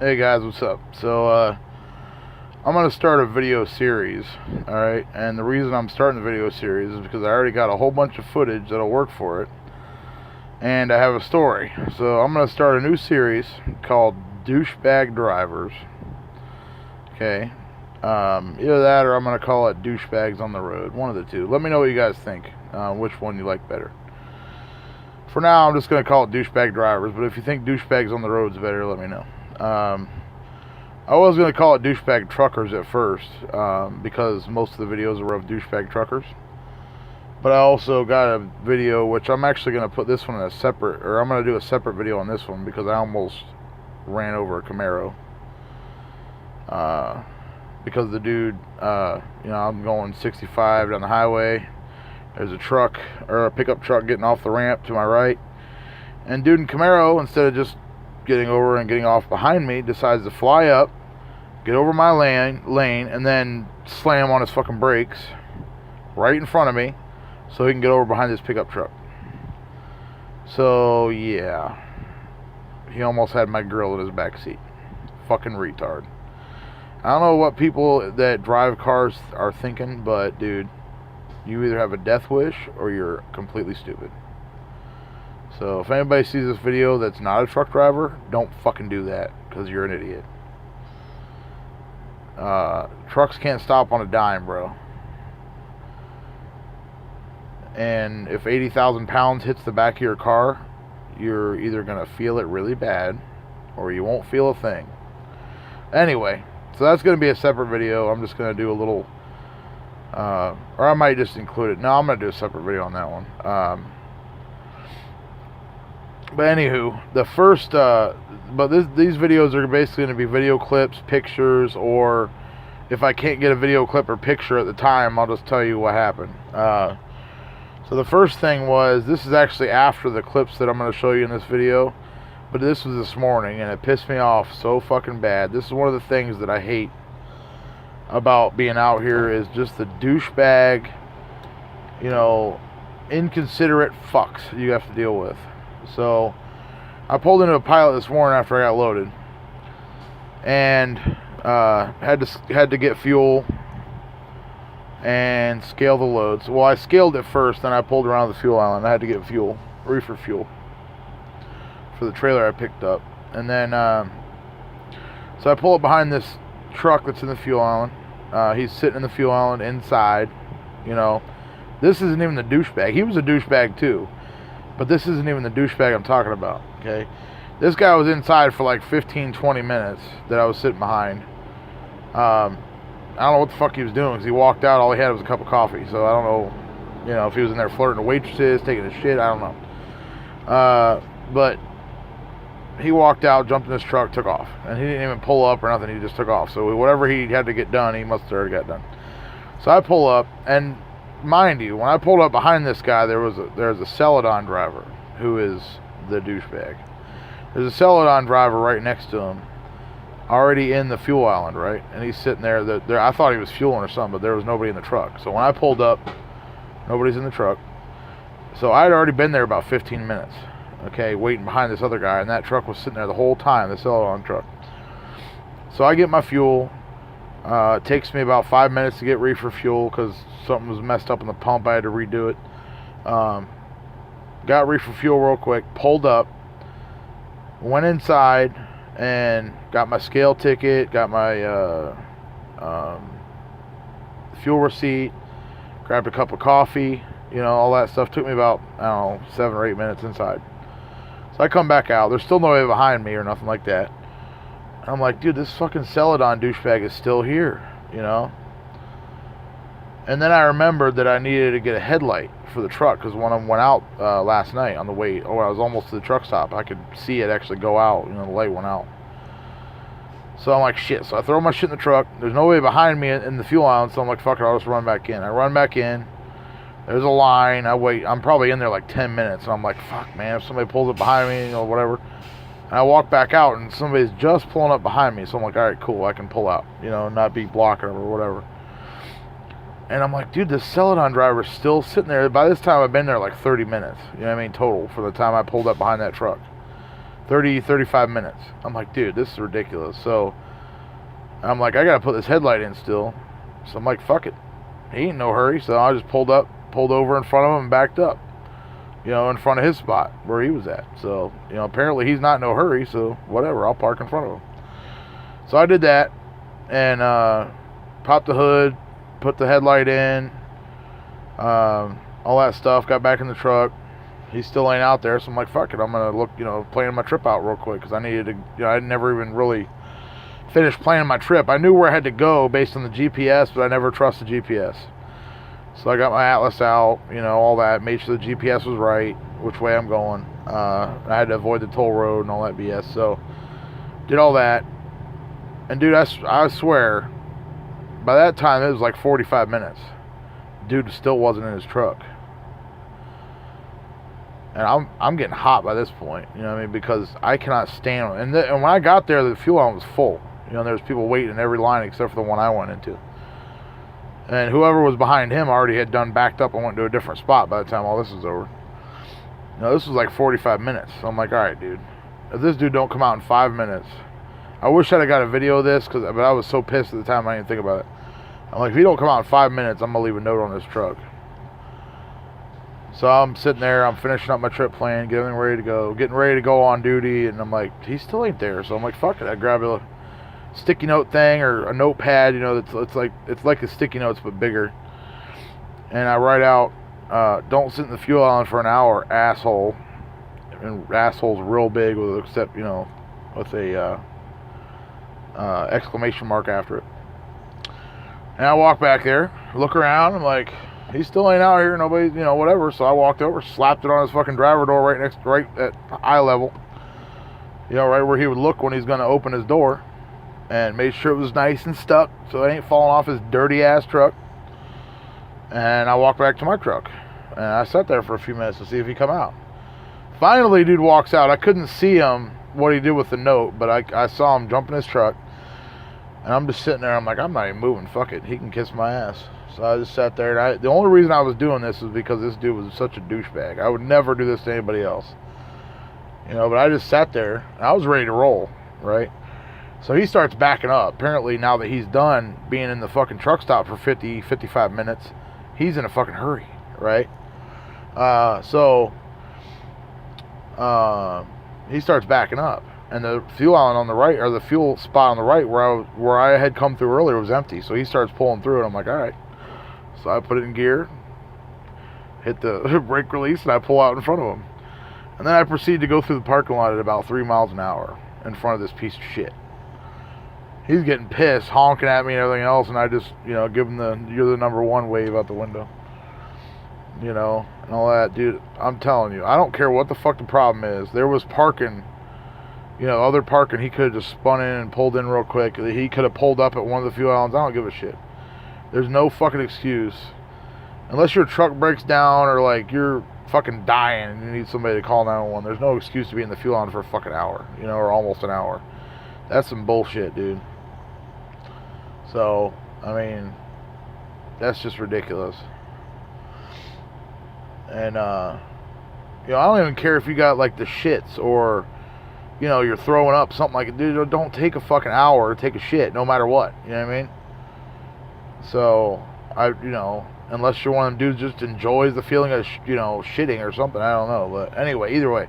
Hey guys, what's up? So, I'm gonna start a video series, alright? And the reason I'm starting the video series is because I already got a whole bunch of footage that'll work for it. And I have a story. So, I'm gonna start a new series called Douche Bag Drivers. Okay? Either that or I'm gonna call it Douche Bags on the Road. One of the two. Let me know what you guys think. Which one you like better. For now, I'm just gonna call it Douche Bag Drivers, but if you think Douche Bags on the Road's better, let me know. I was going to call it Douchebag Truckers at first, because most of the videos are of douchebag truckers. But I also got a video, which I'm actually going to put this one in a separate, or I'm going to do a separate video on this one, because I almost ran over a Camaro. Because the dude, I'm going 65 down the highway. There's a truck, or a pickup truck getting off the ramp to my right. And dude in Camaro, instead of just getting over and getting off behind me, decides to fly up, get over my lane, and then slam on his fucking brakes right in front of me so he can get over behind this pickup truck. So, yeah. He almost had my girl in his back seat. Fucking retard. I don't know what people that drive cars are thinking, but, dude, you either have a death wish or you're completely stupid. So if anybody sees this video that's not a truck driver, don't fucking do that, because you're an idiot. Trucks can't stop on a dime, bro. And if 80,000 pounds hits the back of your car, you're either going to feel it really bad, or you won't feel a thing. Anyway, so that's going to be a separate video. I'm just going to do a little, or I might just include it. No, I'm going to do a separate video on that one. But anywho, the first, these videos are basically going to be video clips, pictures, or if I can't get a video clip or picture at the time, I'll just tell you what happened. So the first thing was, this is actually after the clips that I'm going to show you in this video, but this was this morning, and it pissed me off so fucking bad. This is one of the things that I hate about being out here, is just the douchebag, inconsiderate fucks you have to deal with. So I pulled into a pilot this morning after I got loaded, and had to get fuel and scale the loads. Well, I scaled it first, then I pulled around the fuel island. I had to get fuel, reefer fuel, for the trailer I picked up. And then so I pull up behind this truck that's in the fuel island. He's sitting in the fuel island inside. This isn't even the douchebag. He was a douchebag too. But this isn't even the douchebag I'm talking about, okay? This guy was inside for like 15, 20 minutes that I was sitting behind. I don't know what the fuck he was doing, because he walked out, all he had was a cup of coffee. So I don't know, if he was in there flirting with waitresses, taking a shit, I don't know. But he walked out, jumped in his truck, took off. And he didn't even pull up or nothing, he just took off. So whatever he had to get done, he must have already got done. So I pull up, and mind you, when I pulled up behind this guy, there's a Celadon driver who is the douchebag. There's a Celadon driver right next to him, already in the fuel island, right? And he's sitting there. I thought he was fueling or something, but there was nobody in the truck. So when I pulled up, nobody's in the truck. So I'd already been there about 15 minutes, okay, waiting behind this other guy, and that truck was sitting there the whole time, the Celadon truck. So I get my fuel. It takes me about 5 minutes to get reefer fuel, because something was messed up in the pump. I had to redo it. Got reefer fuel real quick, pulled up, went inside, and got my scale ticket, got my fuel receipt, grabbed a cup of coffee, all that stuff. Took me about, 7 or 8 minutes inside. So I come back out. There's still nobody behind me or nothing like that. I'm like, dude, this fucking Celadon douchebag is still here, And then I remembered that I needed to get a headlight for the truck, because when I went out last night on the way, I was almost to the truck stop, I could see it actually go out, the light went out. So I'm like, shit. So I throw my shit in the truck. There's nobody behind me in the fuel island, so I'm like, fuck it, I'll just run back in. I run back in. There's a line. I wait. I'm probably in there like 10 minutes, and I'm like, fuck, man, if somebody pulls up behind me, whatever. And I walk back out, and somebody's just pulling up behind me. So I'm like, all right, cool, I can pull out, not be blocking them or whatever. And I'm like, dude, this Celadon driver's still sitting there. By this time, I've been there like 30 minutes, total, for the time I pulled up behind that truck. 35 minutes. I'm like, dude, this is ridiculous. So I'm like, I gotta put this headlight in still. So I'm like, fuck it. He ain't no hurry. So I just pulled over in front of him and backed up, you know, in front of his spot where he was at. So, you know, apparently he's not in no hurry, so whatever, I'll park in front of him. So I did that and popped the hood, put the headlight in, all that stuff, got back in the truck. He still ain't out there, so I'm like, fuck it, I'm gonna look, you know, planning my trip out real quick, because I needed to, you know, I'd never even really finished planning my trip. I knew where I had to go based on the GPS, but I never trusted GPS. So I got my atlas out, you know, all that, made sure the GPS was right, which way I'm going. I had to avoid the toll road and all that BS, so did all that. And dude, I swear, by that time it was like 45 minutes. Dude still wasn't in his truck. And I'm getting hot by this point, you know what I mean, because I cannot stand it. And when I got there, the fuel line was full. You know, there was people waiting in every line except for the one I went into. And whoever was behind him already had done backed up and went to a different spot by the time all this was over. You know, this was like 45 minutes. So I'm like, all right, dude. If this dude don't come out in 5 minutes, I wish I'd have got a video of this, but I was so pissed at the time I didn't think about it. I'm like, if he don't come out in 5 minutes, I'm going to leave a note on this truck. So I'm sitting there, I'm finishing up my trip plan, getting ready to go on duty, and I'm like, he still ain't there. So I'm like, fuck it. I grab a sticky note thing or a notepad, you know, it's like the sticky notes but bigger. And I write out, don't sit in the fuel island for an hour, asshole. And asshole's real big with except, you know, with a exclamation mark after it. And I walk back there, look around, I'm like, he still ain't out here, nobody, you know, whatever. So I walked over, slapped it on his fucking driver door right at eye level. You know, right where he would look when he's going to open his door. And made sure it was nice and stuck so it ain't falling off his dirty ass truck. And I walked back to my truck. And I sat there for a few minutes to see if he'd come out. Finally, dude walks out. I couldn't see him, what he did with the note, but I saw him jump in his truck. And I'm just sitting there, I'm like, I'm not even moving, fuck it, he can kiss my ass. So I just sat there, and the only reason I was doing this is because this dude was such a douchebag. I would never do this to anybody else. You know, but I just sat there, and I was ready to roll, right? So he starts backing up. Apparently, now that he's done being in the fucking truck stop for 55 minutes, he's in a fucking hurry, right? He starts backing up. And the fuel island on the right, or the fuel spot on the right where I had come through earlier was empty. So he starts pulling through, and I'm like, all right. So I put it in gear, hit the brake release, and I pull out in front of him. And then I proceed to go through the parking lot at about 3 miles an hour in front of this piece of shit. He's getting pissed, honking at me and everything else, and I just, you know, give him the "you're the number one" wave out the window. You know, and all that. Dude, I'm telling you, I don't care what the fuck the problem is. There was parking. You know, other parking, he could have just spun in and pulled in real quick. He could have pulled up at one of the fuel islands. I don't give a shit. There's no fucking excuse. Unless your truck breaks down or, like, you're fucking dying and you need somebody to call 911, there's no excuse to be in the fuel island for a fucking hour, you know, or almost an hour. That's some bullshit, dude. So, I mean, that's just ridiculous. And, you know, I don't even care if you got, like, the shits or, you know, you're throwing up, something like it. Dude, don't take a fucking hour to take a shit, no matter what. You know what I mean? So, you know, unless you're one of them dudes just enjoys the feeling of, you know, shitting or something. I don't know. But anyway, either way,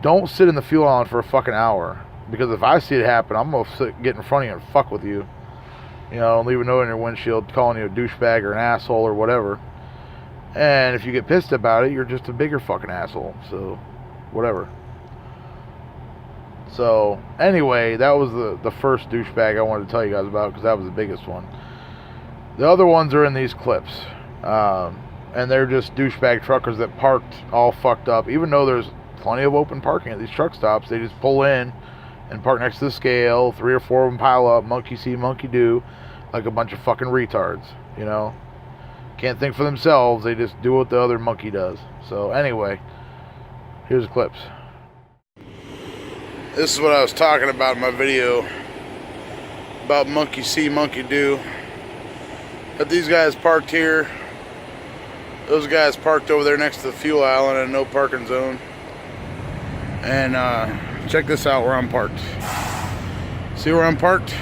don't sit in the fuel island for a fucking hour. Because if I see it happen, I'm going to get in front of you and fuck with you. You know, leave a note on your windshield calling you a douchebag or an asshole or whatever. And if you get pissed about it, you're just a bigger fucking asshole. So, whatever. So, anyway, that was the first douchebag I wanted to tell you guys about, because that was the biggest one. The other ones are in these clips. And they're just douchebag truckers that parked all fucked up. Even though there's plenty of open parking at these truck stops, they just pull in and park next to the scale. 3 or 4 of them pile up, monkey see, monkey do, like a bunch of fucking retards, you know? Can't think for themselves, they just do what the other monkey does. So, anyway, here's the clips. This is what I was talking about in my video about monkey see, monkey do. But these guys parked here. Those guys parked over there next to the fuel island in a no parking zone. And check this out where I'm parked. See where I'm parked?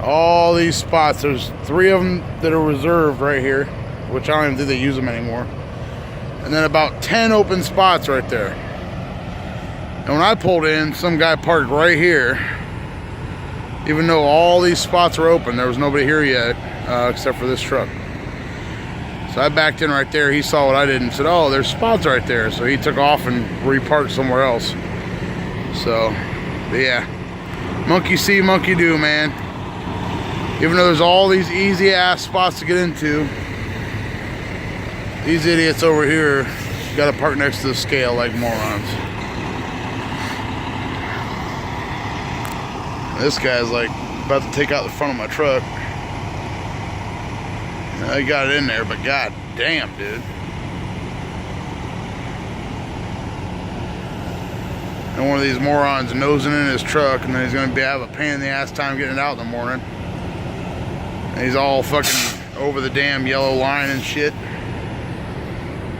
All these spots, there's 3 of them that are reserved right here, which I don't even think they use them anymore. And then about 10 open spots right there. And when I pulled in, some guy parked right here. Even though all these spots were open, there was nobody here yet, except for this truck. So I backed in right there. He saw what I did and said, oh, there's spots right there. So he took off and reparked somewhere else. So, but yeah. Monkey see, monkey do, man. Even though there's all these easy ass spots to get into, these idiots over here gotta park next to the scale like morons. This guy's like about to take out the front of my truck. I got it in there, but god damn, dude. And one of these morons nosing in his truck, and then he's gonna have a pain in the ass time getting it out in the morning. And he's all fucking over the damn yellow line and shit.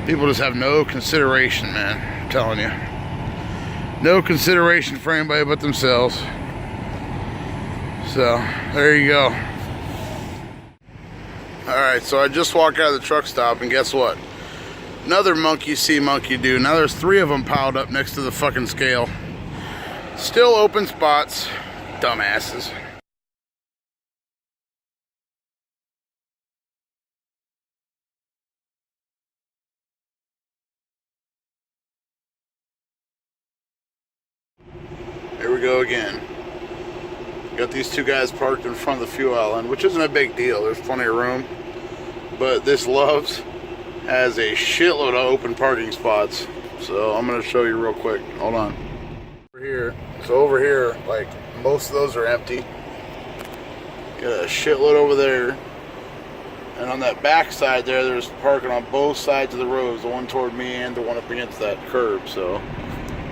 People just have no consideration, man. I'm telling you. No consideration for anybody but themselves. So, there you go. Alright, so I just walked out of the truck stop, and guess what? Another monkey see, monkey do. Now there's 3 of them piled up next to the fucking scale. Still open spots. Dumbasses. Here we go again. Got these 2 guys parked in front of the fuel island, which isn't a big deal. There's plenty of room. But this Love's has a shitload of open parking spots. So I'm going to show you real quick. Hold on. Over here. So over here, like, most of those are empty. Got a shitload over there. And on that back side there, there's parking on both sides of the roads. The one toward me and the one up against that curb. So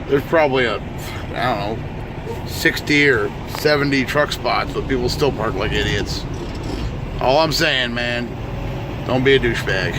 there's probably I don't know, 60 or 70 truck spots, but people still park like idiots. All I'm saying, man, don't be a douchebag.